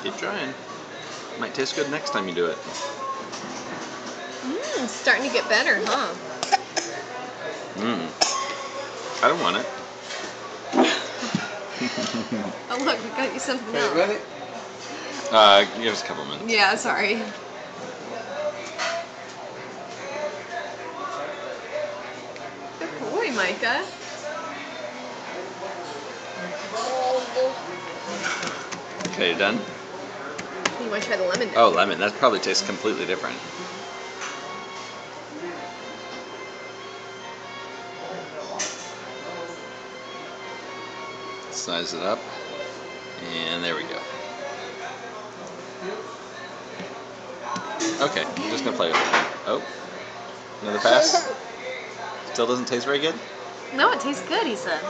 Keep trying. Might taste good next time you do it. It's starting to get better, huh? I don't want it. Oh look, we got you something else. Ready? Give us a couple minutes. Yeah, sorry. Good boy, Micah. Okay, you done? You want to try the lemon? Oh, lemon. That probably tastes completely different. Size it up. And there we go. Okay, I'm just going to play with it. Oh, another pass? Still doesn't taste very good? No, it tastes good, he said.